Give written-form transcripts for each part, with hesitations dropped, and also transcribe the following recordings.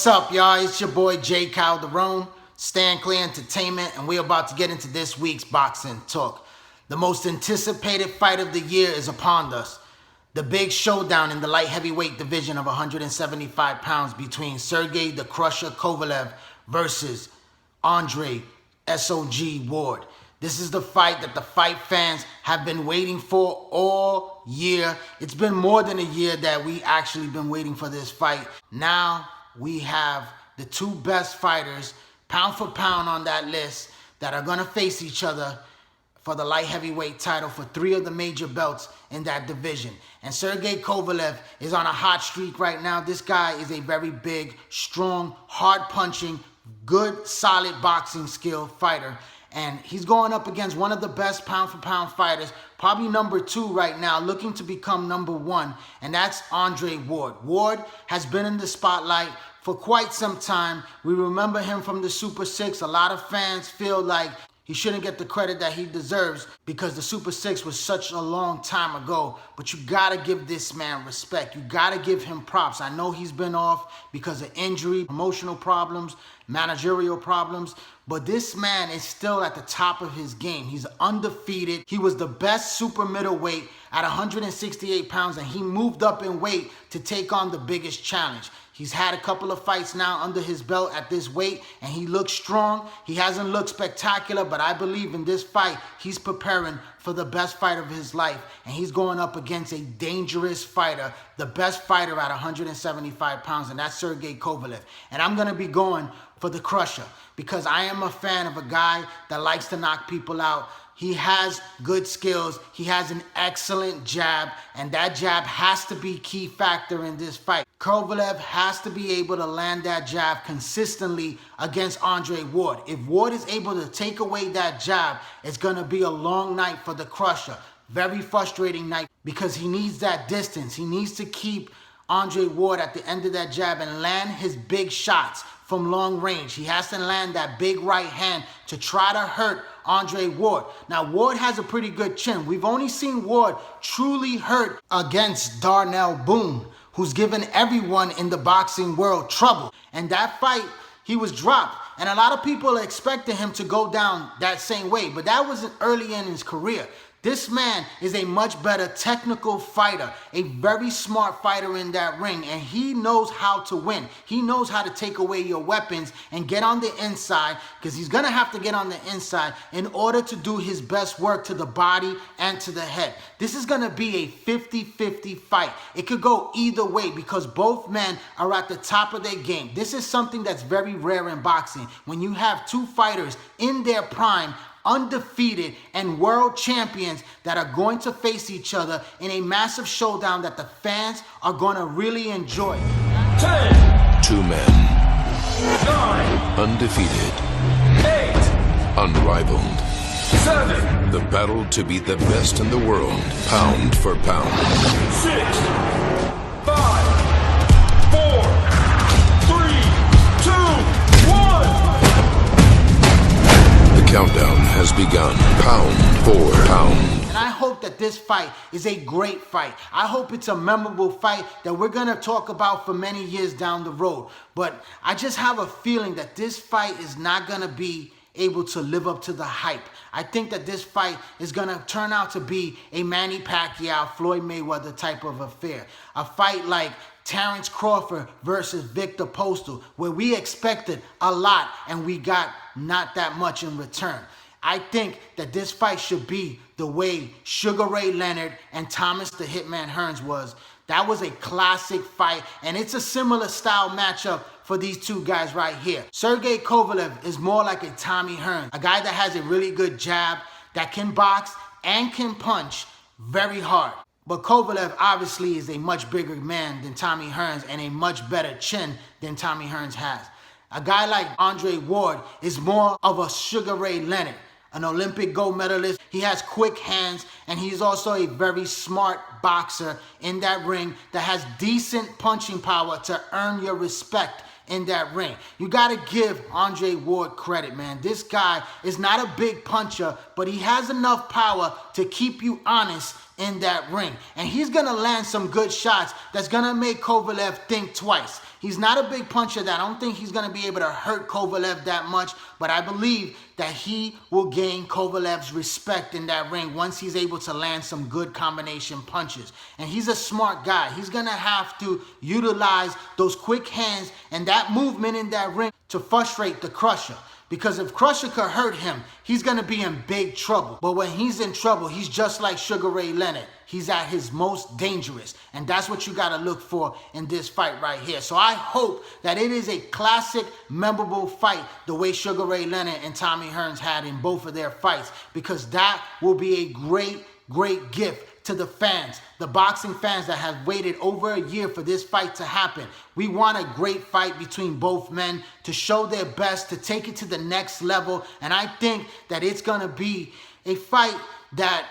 What's up, y'all? It's your boy Jay Calderon, Stand Clear Entertainment, and we're about to get into this week's boxing talk. The most anticipated fight of the year is upon us. The big showdown in the light heavyweight division of 175 pounds between Sergey the Krusher Kovalev versus Andre S.O.G. Ward. This is the fight that the fight fans have been waiting for all year. It's been more than a year that we actually been waiting for this fight. Now we have the two best fighters, pound for pound on that list, that are going to face each other for the light heavyweight title for 3 of the major belts in that division. And Sergey Kovalev is on a hot streak right now. This guy is a very big, strong, hard-punching, good, solid boxing skill fighter. And he's going up against one of the best pound-for-pound fighters, probably number 2 right now, looking to become number 1, and that's Andre Ward. Ward has been in the spotlight for quite some time. We remember him from the Super 6. A lot of fans feel like he shouldn't get the credit that he deserves because the Super 6 was such a long time ago. But you got to give this man respect. You got to give him props. I know he's been off because of injury, emotional problems, managerial problems. But this man is still at the top of his game. He's undefeated. He was the best super middleweight at 168 pounds, and he moved up in weight to take on the biggest challenge. He's had a couple of fights now under his belt at this weight, and he looks strong. He hasn't looked spectacular, but I believe in this fight, he's preparing for the best fight of his life, and he's going up against a dangerous fighter, the best fighter at 175 pounds, and that's Sergey Kovalev. And I'm going to be going for the Krusher because I am a fan of a guy that likes to knock people out. He has good skills. He has an excellent jab, and that jab has to be a key factor in this fight. Kovalev has to be able to land that jab consistently against Andre Ward. If Ward is able to take away that jab, it's going to be a long night for the Krusher. Very frustrating night because he needs that distance. He needs to keep Andre Ward at the end of that jab and land his big shots from long range. He has to land that big right hand to try to hurt Andre Ward. Now, Ward has a pretty good chin. We've only seen Ward truly hurt against Darnell Boone, who's given everyone in the boxing world trouble. And that fight, he was dropped. And a lot of people expected him to go down that same way, but that was early in his career. This man is a much better technical fighter, a very smart fighter in that ring, and he knows how to win. He knows how to take away your weapons and get on the inside, because he's going to have to get on the inside in order to do his best work to the body and to the head. This is going to be a 50-50 fight. It could go either way because both men are at the top of their game. This is something that's very rare in boxing. When you have two fighters in their prime, undefeated and world champions that are going to face each other in a massive showdown that the fans are going to really enjoy. 10, 2 men, 9, undefeated, 8, unrivaled, 7, the battle to be the best in the world, pound for pound. 6, 5, 4, 3, 2, 1. The countdown has begun, pound for pound. And I hope that this fight is a great fight. I hope it's a memorable fight that we're going to talk about for many years down the road. But I just have a feeling that this fight is not going to be able to live up to the hype. I think that this fight is going to turn out to be a Manny Pacquiao, Floyd Mayweather type of affair. A fight like Terrence Crawford versus Victor Postol, where we expected a lot and we got not that much in return. I think that this fight should be the way Sugar Ray Leonard and Thomas the Hitman Hearns was. That was a classic fight, and it's a similar style matchup for these two guys right here. Sergey Kovalev is more like a Tommy Hearns, a guy that has a really good jab, that can box and can punch very hard. But Kovalev obviously is a much bigger man than Tommy Hearns and a much better chin than Tommy Hearns has. A guy like Andre Ward is more of a Sugar Ray Leonard, an Olympic gold medalist. He has quick hands, and he's also a very smart boxer in that ring that has decent punching power to earn your respect in that ring. You got to give Andre Ward credit, man. This guy is not a big puncher, but he has enough power to keep you honest in that ring. And he's going to land some good shots that's going to make Kovalev think twice. He's not a big puncher. That I don't think he's going to be able to hurt Kovalev that much, but I believe that he will gain Kovalev's respect in that ring once he's able to land some good combination punches. And he's a smart guy. He's going to have to utilize those quick hands and that movement in that ring to frustrate the Krusher. Because if Krusher could hurt him, he's going to be in big trouble. But when he's in trouble, he's just like Sugar Ray Leonard. He's at his most dangerous. And that's what you got to look for in this fight right here. So I hope that it is a classic, memorable fight the way Sugar Ray Leonard and Tommy Hearns had in both of their fights. Because that will be a great, great gift to the fans, the boxing fans that have waited over a year for this fight to happen. We want a great fight between both men to show their best, to take it to the next level. And I think that it's going to be a fight that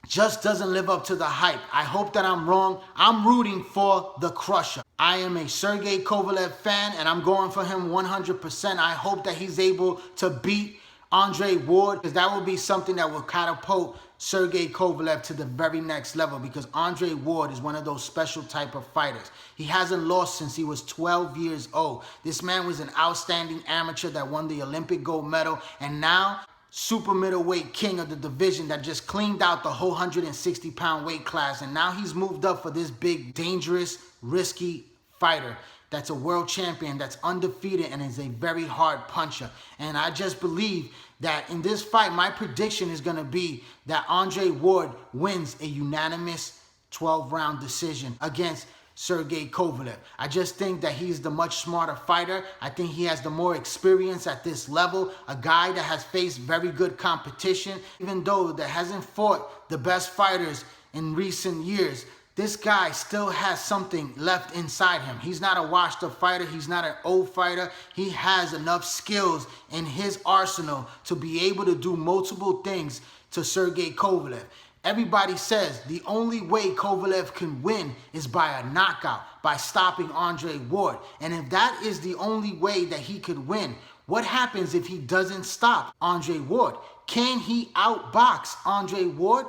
just doesn't live up to the hype. I hope that I'm wrong. I'm rooting for the Krusher. I am a Sergey Kovalev fan, and I'm going for him 100%. I hope that he's able to beat Andre Ward, because that will be something that will catapult Sergey Kovalev to the very next level, because Andre Ward is one of those special type of fighters. He hasn't lost since he was 12 years old. This man was an outstanding amateur that won the Olympic gold medal, and now super middleweight king of the division that just cleaned out the whole 160-pound weight class. And now he's moved up for this big, dangerous, risky fighter that's a world champion, that's undefeated, and is a very hard puncher. And I just believe that in this fight, my prediction is going to be that Andre Ward wins a unanimous 12-round decision against Sergey Kovalev. I just think that he's the much smarter fighter. I think he has the more experience at this level, a guy that has faced very good competition. Even though that hasn't fought the best fighters in recent years, this guy still has something left inside him. He's not a washed-up fighter. He's not an old fighter. He has enough skills in his arsenal to be able to do multiple things to Sergey Kovalev. Everybody says the only way Kovalev can win is by a knockout, by stopping Andre Ward. And if that is the only way that he could win, what happens if he doesn't stop Andre Ward? Can he outbox Andre Ward?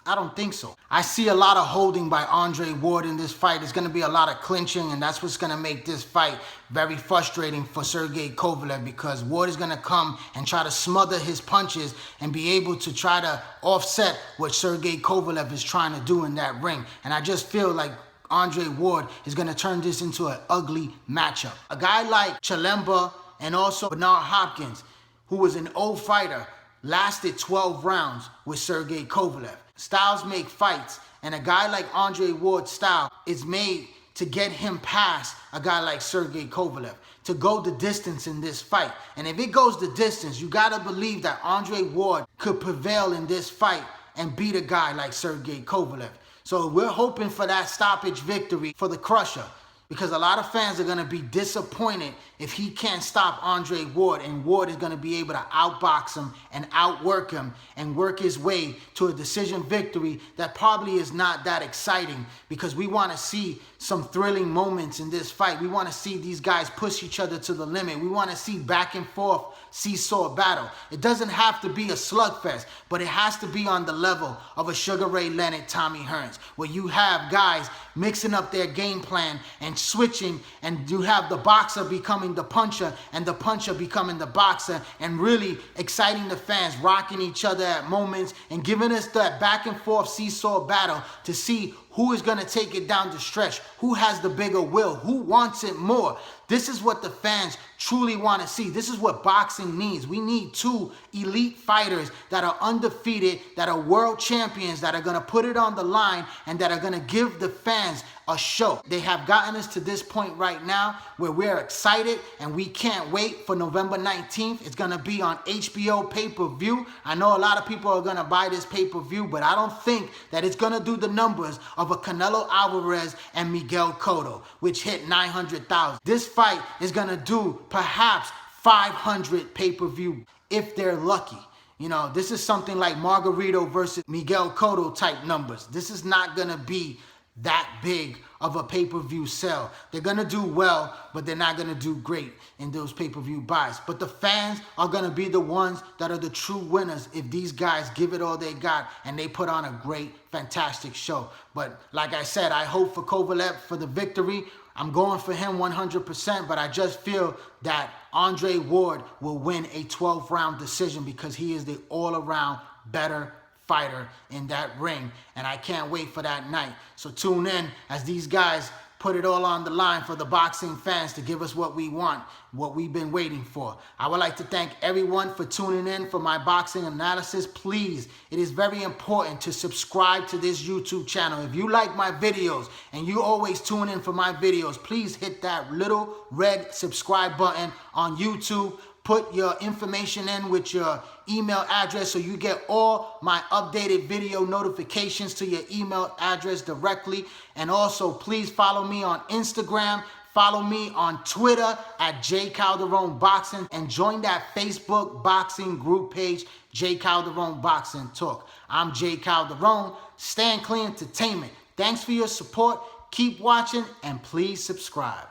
I don't think so. I see a lot of holding by Andre Ward in this fight. There's going to be a lot of clinching, and that's what's going to make this fight very frustrating for Sergey Kovalev, because Ward is going to come and try to smother his punches and be able to try to offset what Sergey Kovalev is trying to do in that ring. And I just feel like Andre Ward is going to turn this into an ugly matchup. A guy like Chalemba and also Bernard Hopkins, who was an old fighter, lasted 12 rounds with Sergey Kovalev. Styles make fights, and a guy like Andre Ward's style is made to get him past a guy like Sergey Kovalev, to go the distance in this fight. And if it goes the distance, you gotta believe that Andre Ward could prevail in this fight and beat a guy like Sergey Kovalev. So we're hoping for that stoppage victory for the Krusher, because a lot of fans are going to be disappointed if he can't stop Andre Ward, and Ward is going to be able to outbox him and outwork him and work his way to a decision victory that probably is not that exciting, because we want to see some thrilling moments in this fight. We want to see these guys push each other to the limit. We want to see back and forth seesaw battle. It doesn't have to be a slugfest, but it has to be on the level of a Sugar Ray Leonard, Tommy Hearns, where you have guys mixing up their game plan and switching, and you have the boxer becoming the puncher and the puncher becoming the boxer, and really exciting the fans, rocking each other at moments and giving us that back and forth seesaw battle to see who is going to take it down the stretch, who has the bigger will, who wants it more. This is what the fans truly want to see. This is what boxing needs. We need two elite fighters that are undefeated, that are world champions, that are going to put it on the line, and that are going to give the fans a show. They have gotten us to this point right now where we're excited, and we can't wait for November 19th. It's going to be on HBO pay-per-view. I know a lot of people are going to buy this pay-per-view, but I don't think that it's going to do the numbers of a Canelo Alvarez and Miguel Cotto, which hit 900,000. This fight is going to do perhaps 500 pay-per-view if they're lucky. You know, this is something like Margarito versus Miguel Cotto type numbers. This is not going to be that big of a pay-per-view sell. They're going to do well, but they're not going to do great in those pay-per-view buys. But the fans are going to be the ones that are the true winners if these guys give it all they got and they put on a great, fantastic show. But like I said, I hope for Kovalev for the victory. I'm going for him 100%, but I just feel that Andre Ward will win a 12th round decision because he is the all-around better fighter in that ring, and I can't wait for that night. So tune in as these guys put it all on the line for the boxing fans to give us what we want, what we've been waiting for. I would like to thank everyone for tuning in for my boxing analysis. Please, it is very important to subscribe to this YouTube channel. If you like my videos and you always tune in for my videos, please hit that little red subscribe button on YouTube. Put your information in with your email address so you get all my updated video notifications to your email address directly. And also, please follow me on Instagram. Follow me on Twitter at J Calderon Boxing, and join that Facebook boxing group page, J Calderon Boxing Talk. I'm J Calderon, Stand Clear Entertainment. Thanks for your support. Keep watching and please subscribe.